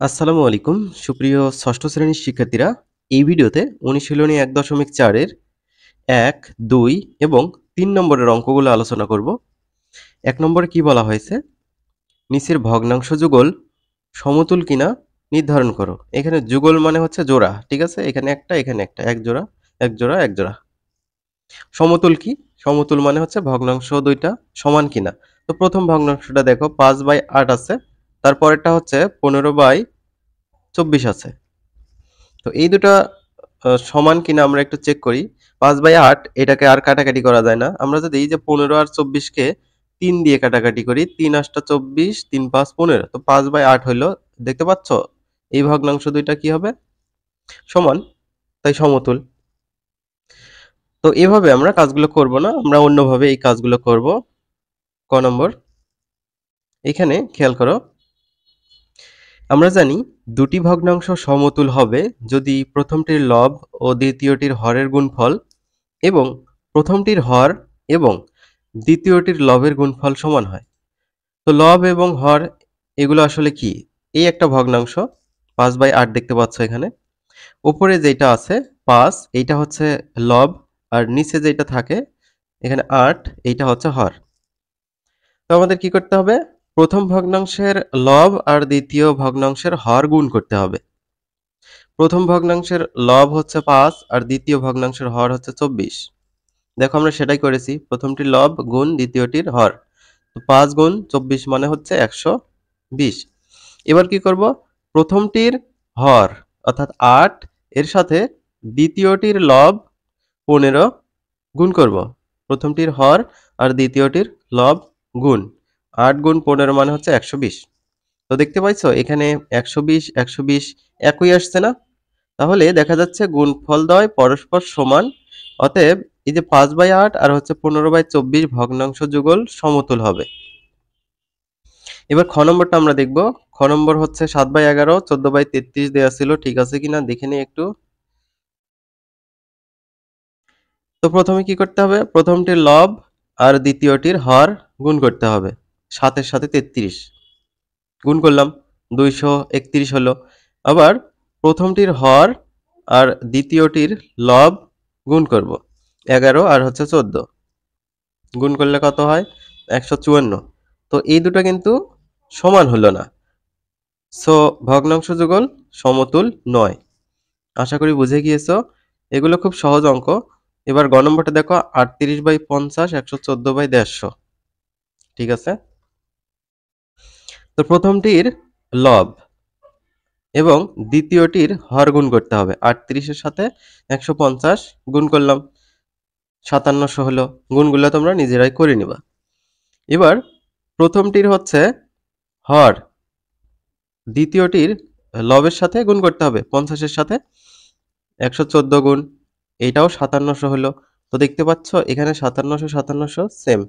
আসসালামু আলাইকুম সুপ্রিয় ষষ্ঠ শ্রেণীর শিক্ষার্থীরা। এই ভিডিওতে অনুশীলনী ১.৪ এর ১, ২ এবং ৩ নম্বরের অঙ্কগুলো আলোচনা করব। ১ নম্বরে কি বলা হয়েছে? নিচের ভগ্নাংশ যুগল সমতুল কিনা নির্ধারণ করো। এখানে যুগল মানে হচ্ছে জোড়া, ঠিক আছে? এখানে একটা, এখানে একটা, এক জোড়া, এক জোড়া, এক জোড়া। সমতুল কি? সমতুল মানে হচ্ছে ভগ্নাংশ দুইটা সমান কিনা। তো প্রথম ভগ্নাংশটা দেখো ৫/৮ আছে, তারপরেরটা হচ্ছে ১৫/২৪ আছে। তো এই দুটা সমান কিনা আমরা একটু চেক করি। ৫/৮ এটাকে আর কাটাকাটি করা যায় না। আমরা যদি এই যে ১৫ আর ২৪ কে ৩ দিয়ে কাটাকাটি করি, ৩ ৮ ২৪, ৩ ৫ ১৫। তো ৫/৮ হইলো। দেখতে পাচ্ছ? এই ভগ্নাংশ দুইটা কি হবে? সমান, তাই সমতুল। তো এভাবে আমরা কাজগুলো করব না, আমরা অন্যভাবে এই কাজগুলো করব। ক নম্বর, এখানে খেয়াল করো, আমরা জানি দুটি ভগ্নাংশ সমতুল হবে যদি প্রথমটির লব ও দ্বিতীয়টির হরের গুণফল এবং প্রথমটির হর এবং দ্বিতীয়টির লবের গুণফল সমান হয়। তো লব এবং হর এগুলো আসলে কি? এই একটা ভগ্নাংশ ৫/৮ দেখতে পাচ্ছ এখানে। উপরে যেটা আছে ৫, এইটা হচ্ছে লব, আর নিচে যেটা থাকে এখানে ৮, এইটা হচ্ছে হর। তো আমাদের কি করতে হবে? প্রথম ভগ্নাংশের লব আর দ্বিতীয় ভগ্নাংশের হর গুণ করতে হবে। প্রথম ভগ্নাংশের লব হচ্ছে ৫ আর দ্বিতীয় ভগ্নাংশের হর হচ্ছে ২৪। দেখো আমরা সেটাই করেছি, প্রথমটির লব গুণ দ্বিতীয়টির হর। তো ৫ গুণ ২৪ মানে হচ্ছে ১২০। এবার কি করব? প্রথমটির হর অর্থাৎ ৮ এর সাথে দ্বিতীয়টির লব ১৫ গুণ করব। প্রথমটির হর আর দ্বিতীয়টির লব গুণ ৮ গুণ ১৫ মানে হচ্ছে ১২০। তো দেখতে পাইছো এখানে ১২০ ১২০ একই আসছে না? তাহলে দেখা যাচ্ছে গুণফলদ্বয় পরস্পর সমান। অতএব এই যে ৫/৮ আর হচ্ছে ১৫/২৪ ভগ্নাংশ যুগল সমতুল হবে। এবার খ নম্বরটা আমরা দেখব। খ নম্বর হচ্ছে ৭/১১, ১৪/৩৩ দেয়া ছিল, ঠিক আছে কিনা দেখে নিই একটু। তো প্রথমে কি করতে হবে? প্রথমটির লব আর দ্বিতীয়টির হর গুণ করতে হবে। ৭ এর সাথে ৩৩ গুণ করলাম, ২৩১ হলো। আবার প্রথমটির হর আর দ্বিতীয়টির লব গুণ করব। ১১ আর হচ্ছে ১৪ গুণ করলে কত হয়? ১৫৪। তো এই দুটো কিন্তু সমান হলো না। সো ভগ্নাংশ যুগল সমতুল নয়। আশা করি বুঝে গিয়েছো। এগুলো খুব সহজ অঙ্ক। এবার গ নম্বরটা দেখো, ৩৮/৫০, ১১৪/১৫০। ঠিক আছে? তো প্রথমটির লব এবং দ্বিতীয়টির হর গুণ করতে হবে। ৩৮ এর সাথে ১৫০ গুণ করলাম, ৫৭০০ হলো। গুণগুলো তোমরা নিজেরাই করে নিবা। এবার প্রথমটির হচ্ছে হর, দ্বিতীয়টির লবের সাথে গুণ করতে হবে। ৫০ এর সাথে ১১৪ গুণ, এইটাও ৫৭০০ হলো। তো দেখতে পাচ্ছ এখানে ৫৭০০ ৫৭০০ সেম।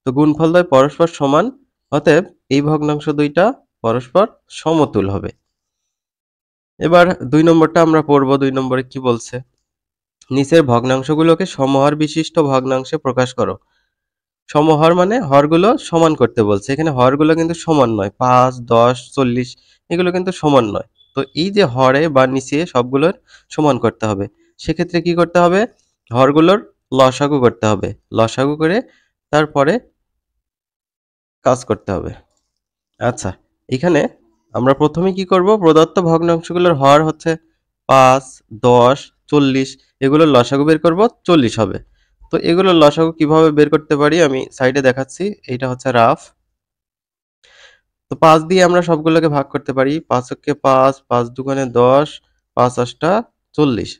তো গুণফলদ্বয় পরস্পর সমান, অতএব এই ভগ্নাংশ দুইটা পরস্পর সমতুল হবে। এবার ২ নম্বরটা আমরা পড়ব। ২ নম্বরে কি বলছে? নিচের ভগ্নাংশগুলোকে সমহর বিশিষ্ট ভগ্নাংশে প্রকাশ করো। সমহর মানে হরগুলো সমান করতে বলছে। এখানে হরগুলো কিন্তু সমান নয়। ৫, ১০, ৪০ এগুলো কিন্তু সমান নয়। তো এই যে হরে বা নিচে সবগুলোর সমান করতে হবে। সেক্ষেত্রে কি করতে হবে? হরগুলোর লসাগু করতে হবে। লসাগু করে তারপরে কাজ করতে হবে। আচ্ছা, এখানে আমরা প্রথমে কি করব? প্রদত্ত ভগ্নাংশগুলোর হর হচ্ছে ৫, ১০, ৪০, এগুলোর লসাগু বের করব, ৪০ হবে। তো এগুলোর লসাগু কিভাবে বের করতে পারি আমি সাইডে দেখাচ্ছি। এইটা হচ্ছে রাফ। তো ৫ দিয়ে আমরা সবগুলোকে ভাগ করতে পারি। ৫ একে ৫, ৫ দুগুণে ১০, ৫ আষ্টা ৪০।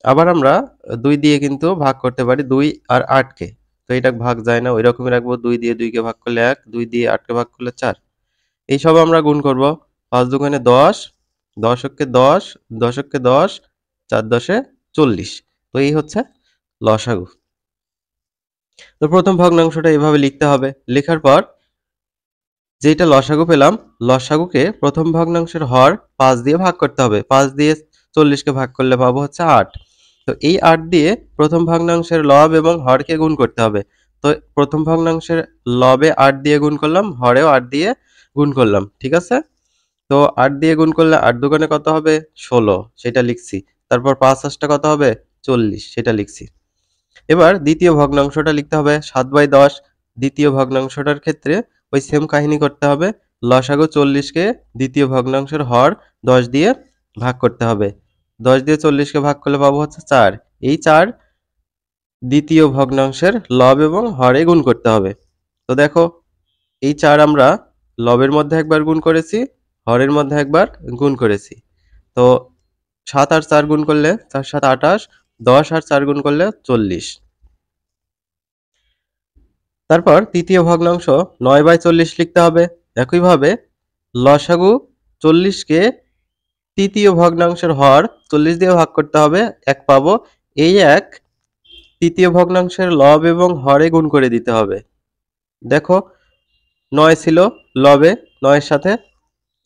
আবার আমরা ২ দিয়ে কিন্তু ভাগ করতে পারি ২ আর ৮ কে। তো এটা ভাগ যায় না, ওইরকমই রাখবো। ২ দিয়ে ২ কে ভাগ করলে ১, ২ দিয়ে ৮ কে ভাগ করলে ৪। এইসব আমরা গুণ করব। ৫ দুগুণে ১০, ১০ একে ১০, ১০ একে ১০, ৪ দশে ৪০। তো এই হচ্ছে লসাগু। তো প্রথম ভগ্নাংশটা এভাবে লিখতে হবে। লেখার পর যেটা লসাগু পেলাম, লসাগুকে প্রথম ভগ্নাংশের হর ৫ দিয়ে ভাগ করতে হবে। ৫ দিয়ে ৪০ কে ভাগ করলে পাবো হচ্ছে ৮। তো এই ৮ দিয়ে প্রথম ভগ্নাংশের লব এবং হরকে গুণ করতে হবে। তো প্রথম ভগ্নাংশের লবে ৮ দিয়ে গুণ করলাম, হরেও ৮ দিয়ে গুণ করলাম। ঠিক আছে? তো 8 দিয়ে গুণ করলে 8 দুগুণে কত হবে? 16 সেটা লিখছি। তারপর 5 8টা কত হবে? 40 সেটা লিখছি। এবার দ্বিতীয় ভগ্নাংশটা লিখতে হবে 7/10। দ্বিতীয় ভগ্নাংশটার ক্ষেত্রে ওই সেম কাহিনী করতে হবে। লসাগু 40 কে দ্বিতীয় ভগ্নাংশের হর 10 দিয়ে ভাগ করতে হবে। 10 দিয়ে 40 কে ভাগ করলে পাবো হচ্ছে 4। এই 4 দ্বিতীয় ভগ্নাংশের লব এবং হরে গুণ করতে হবে। তো দেখো এই 4 আমরা লবের মধ্যে একবার গুণ করেছি, হরের মধ্যে একবার গুণ করেছি। তো 7 আর 4 গুণ করলে 4 7 28, 10 আর 4 গুণ করলে 40। তারপর তৃতীয় ভগ্নাংশ 9/40 লিখতে হবে। একইভাবে লসাগু 40 কে তৃতীয় ভগ্নাংশের হর 40 দিয়ে ভাগ করতে হবে, 1 পাবো। এই 1 তৃতীয় ভগ্নাংশের লব এবং হরে গুণ করে দিতে হবে। দেখো 9 ছিল লবে, 9 এর সাথে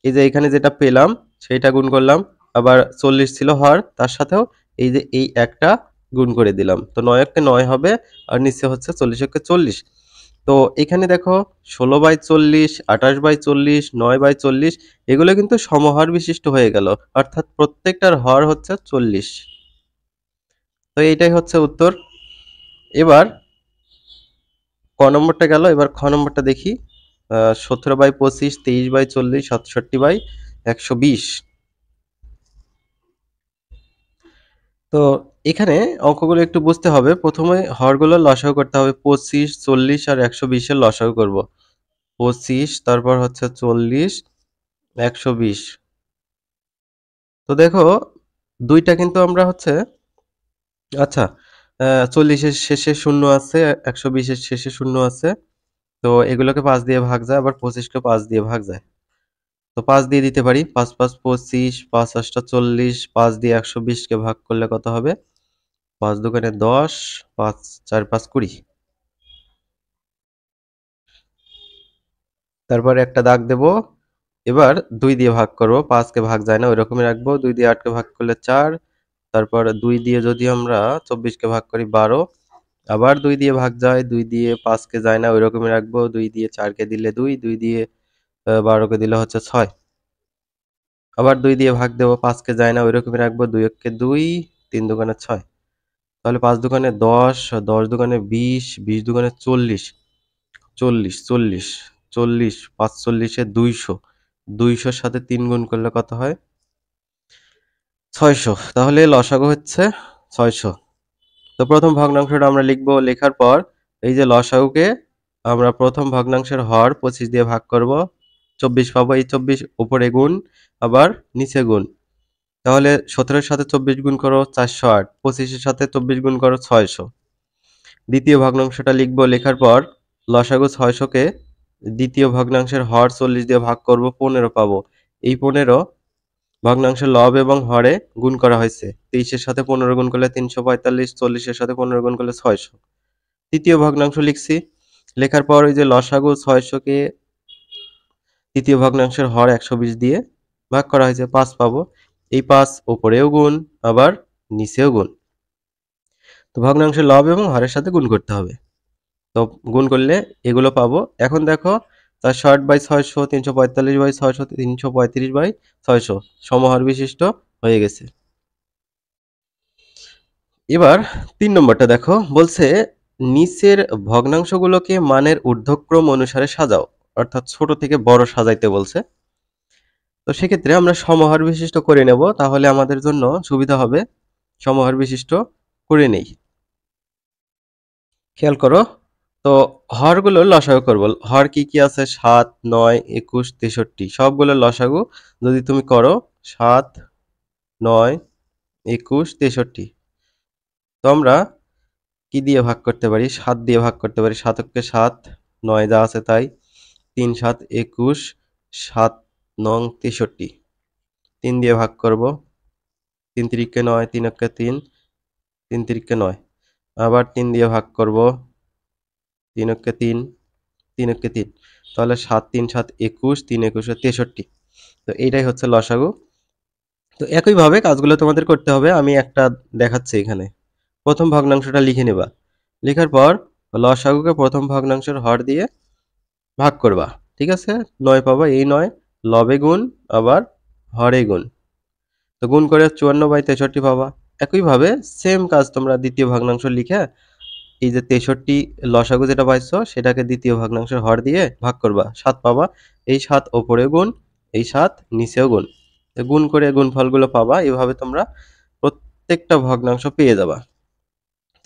এই যে এখানে যেটা পেলাম সেইটা গুণ করলাম। আবার 40 ছিল হর, তার সাথেও এই যে এই একটা গুণ করে দিলাম। তো 9 একে 9 হবে আর নিচে হচ্ছে 40 একে 40। তো এখানে দেখো 16/40, 28/40, 9/40 এগুলো কিন্তু সমহর বিশিষ্ট হয়ে গেল। অর্থাৎ প্রত্যেকটার হর হচ্ছে 40। তো এইটাই হচ্ছে উত্তর। এবার ক নম্বরটা গেল, এবার খ নম্বরটা দেখি। 17/25, 23/40, 67/120। তো এখানে অঙ্কগুলো একটু বুঝতে হবে। প্রথমে হরগুলো লসাগু করতে হবে। 25, 40 আর 120 এর লসাগু করব। 25 তারপর হচ্ছে 40, 120। তো দেখো দুইটা কিন্তু আমরা হচ্ছে আচ্ছা 40 এর শেষে শূন্য আছে, 120 এর শেষে শূন্য আছে। তো এগুলোকে 5 দিয়ে ভাগ যায়, আবার 25 কে 5 দিয়ে ভাগ যায়। তো 5 দিয়ে দিতে পারি। 5 5 25, 5 8 40, 5 দিয়ে 120 কে ভাগ করলে কত হবে? 5 দুগুণে 10, 5 4 5 20। তারপরে একটা দাগ দেব। এবার 2 দিয়ে ভাগ করব। 5 কে ভাগ যায় না, ওইরকমই রাখবো। 2 দিয়ে 8 কে ভাগ করলে 4। তারপর 2 দিয়ে যদি আমরা 24 কে ভাগ করি 12। আবার 2 দিয়ে ভাগ যায়, 2 দিয়ে 5 কে যায় না, ওইরকমই রাখবো। 2 দিয়ে 4 কে দিলে 2, 2 দিয়ে 12 কে দিলে হচ্ছে 6। আবার 2 দিয়ে ভাগ দেব, 5 কে যায় না, ওইরকমই রাখবো। 2 একে 2, 3 দুগুণে 6। তাহলে 5 দুগুণে 10, 10 দুগুণে 20, 20 দুগুণে 40, 40, 40, 40, 5 40 এ 200, 200 সাথে 3 গুণ করলে কত হয়? 600। তাহলে লসাগু হচ্ছে 600। তো প্রথম ভগ্নাংশটা আমরা লিখব। লেখার পর এই যে লসাগুকে আমরা প্রথম ভগ্নাংশের হর 25 দিয়ে ভাগ করব। 24 পাবো। এই 24 উপরে গুণ, আবার নিচে গুণ। তাহলে 17 এর সাথে 24 গুণ করো 408, 25 এর সাথে 24 গুণ করো 600। দ্বিতীয় ভগ্নাংশটা লিখব। লেখার পর লসাগু 600 কে দ্বিতীয় ভগ্নাংশের হর 40 দিয়ে ভাগ করব, 15 পাবো। এই 15 ভগ্নাংশের লব এবং হরে গুণ করা হয়েছে। 23 এর সাথে 15 গুণ করলে 345, 40 এর সাথে 15 গুণ করলে 600। তৃতীয় ভগ্নাংশ লিখছি। লেখার পর ওই যে লসাগু 600 কে তৃতীয় ভগ্নাংশের হর 120 দিয়ে ভাগ করা হয়েছে, 5 পাবো। এই 5 উপরেও গুণ, আবার নিচেও গুণ। তো ভগ্নাংশের লব এবং হরের সাথে গুণ করতে হবে। তো গুণ করলে এগুলো পাবো। এখন দেখো 460/600, 345/600, 335/600 সমহর বিশিষ্ট হয়ে গেছে। এবার 3 নম্বরটা দেখো, বলছে নিচের ভগ্নাংশগুলোকে মানের ঊর্ধ্বক্রম অনুসারে সাজাও। অর্থাৎ ছোট থেকে বড় সাজাইতে বলছে। তো সেক্ষেত্রে আমরা সমহার বিশিষ্ট করে নেব, তাহলে আমাদের জন্য সুবিধা হবে। সমহার বিশিষ্ট করে নেই। খেয়াল করো। তো হরগুলো লসাগু করব। হর কি কি আছে? 7, 9, 21, 63 সবগুলো লসাগু যদি তুমি করো 7, 9, 21, 63। তো আমরা কি দিয়ে ভাগ করতে পারি? 7 দিয়ে ভাগ করতে পারি। 7 কে 7, 9 যা আছে তাই। 3 7 21, 7 নং 63। 3 দিয়ে ভাগ করব। 3 তিরিকে 9, 3 একে 3, 3 তিরিকে 9। আবার 3 দিয়ে ভাগ করব। 3 একে 3, 3 একে 3। তাহলে 7 3 7 21, 3 21 63। তো এইটাই হচ্ছে লসাগু। তো একইভাবে কাজগুলো তোমাদের করতে হবে। আমি একটা দেখাচ্ছি এখানে। প্রথম ভগ্নাংশটা লিখে নেবা। লেখার পর লসাগুকে প্রথম ভগ্নাংশের হর দিয়ে ভাগ করবা। ঠিক আছে? 9 পাবা। এই 9 লবে গুণ আবার হরে গুণ। তো গুণ করে 54/63 পাবা। একইভাবে সেম কাজ তোমরা দ্বিতীয় ভগ্নাংশ লিখে এই যে 63 লসাগু যেটা পাইছো সেটাকে দ্বিতীয় ভগ্নাংশের হর দিয়ে ভাগ করবা, 7 পাবা। এই 7 ওপরে গুণ, এই 7 নিচেও গুণ। তো গুণ করে গুণফলগুলো পাবা। এভাবে তোমরা প্রত্যেকটা ভগ্নাংশ পেয়ে যাবা।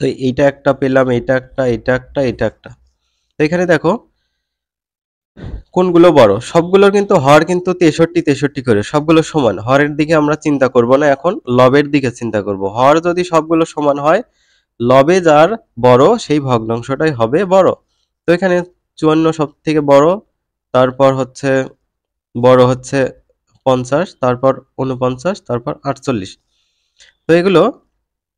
তো এইটা একটা পেলাম, এইটা একটা, এটা একটা, এটা একটা। তো এখানে দেখো কোনগুলো বড়, সবগুলোর কিন্তু হর কিন্তু 63 করে, সবগুলো সমান। হরের দিকে আমরা চিন্তা করব না, এখন লবের দিকে চিন্তা করব। হর যদি সবগুলো সমান হয়, লবে যার বড় সেই ভগ্নাংশটাই হবে বড়। তো এখানে 54 সব থেকে বড়, তারপর হচ্ছে বড় হচ্ছে 50, তারপর 49, তারপর 48। তো এগুলো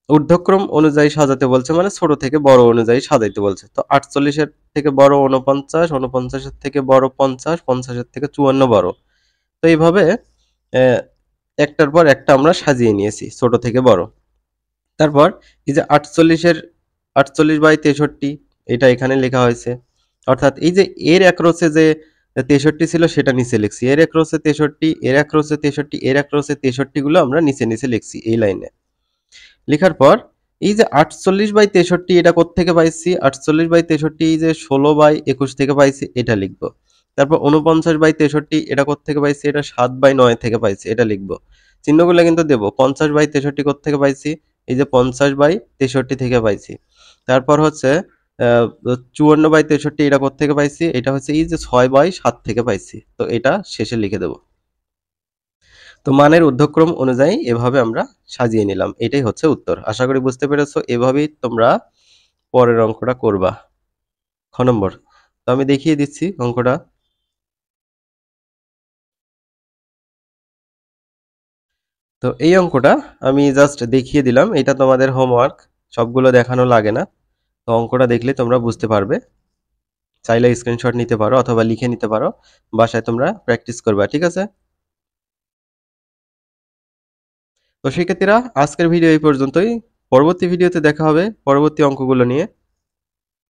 ঊর্ধ্বক্রম অনুযায়ী সাজাতে বলছে, মানে ছোট থেকে বড় অনুযায়ী সাজাইতে বলছে। তো 48-এর থেকে বড় 49, 49-এর থেকে বড় 50, 50-এর থেকে 54 বড়। তো এইভাবে একটার পর একটা আমরা সাজিয়ে নিয়েছি ছোট থেকে বড়। তারপর এই যে 48/63 এটা এখানে লেখা হয়েছে। অর্থাৎ এই যে এর একরোসে যে 63 ছিল সেটা নিচে লিখছি, এর একরোসে 63, এর একরোসে 63, এর একরোসে 63 গুলো আমরা নিচে নিচে লিখছি এই লাইনে। লেখার পর এই যে 48/63 এটা কোত্থেকে পাইছি, 48/63 এই যে 16/21 থেকে পাইছি, এটা লিখবো। তারপর 49/63 এটা কোত্থেকে পাইছি, এটা 7/9 থেকে পাইছি, এটা লিখবো। চিহ্নগুলো কিন্তু দেবো। 50/63 কোত্থেকে পাইছি, এই যে 50/63 থেকে পাইছি। তারপর হচ্ছে 54/63 এটা কোত্থেকে পাইছি, এটা হচ্ছে এই যে 6/7 থেকে পাইছি। তো এটা শেষে লিখে দেবো। তো মানের ঊর্ধ্বক্রম অনুযায়ী এভাবে আমরা সাজিয়ে নিলাম। এটাই হচ্ছে উত্তর। আশা করি বুঝতে পেরেছো। এভাবেই তোমরা পরের অঙ্কটা করবা। খ নম্বর। তো আমি দেখিয়ে দিচ্ছি অঙ্কটা। তো এই অঙ্কটা আমি জাস্ট দেখিয়ে দিলাম। এটা তোমাদের হোমওয়ার্ক। সবগুলো দেখানো লাগে না। তো অঙ্কটা দেখলে তোমরা বুঝতে পারবে। চাইলে স্ক্রিনশট নিতে পারো অথবা লিখে নিতে পারো। বাসায় তোমরা প্র্যাকটিস করবা। ঠিক আছে? তো শিক্ষার্থীরা, আজকের ভিডিও এই পর্যন্তই। পরবর্তী ভিডিওতে দেখা হবে পরবর্তী অঙ্কগুলো নিয়ে।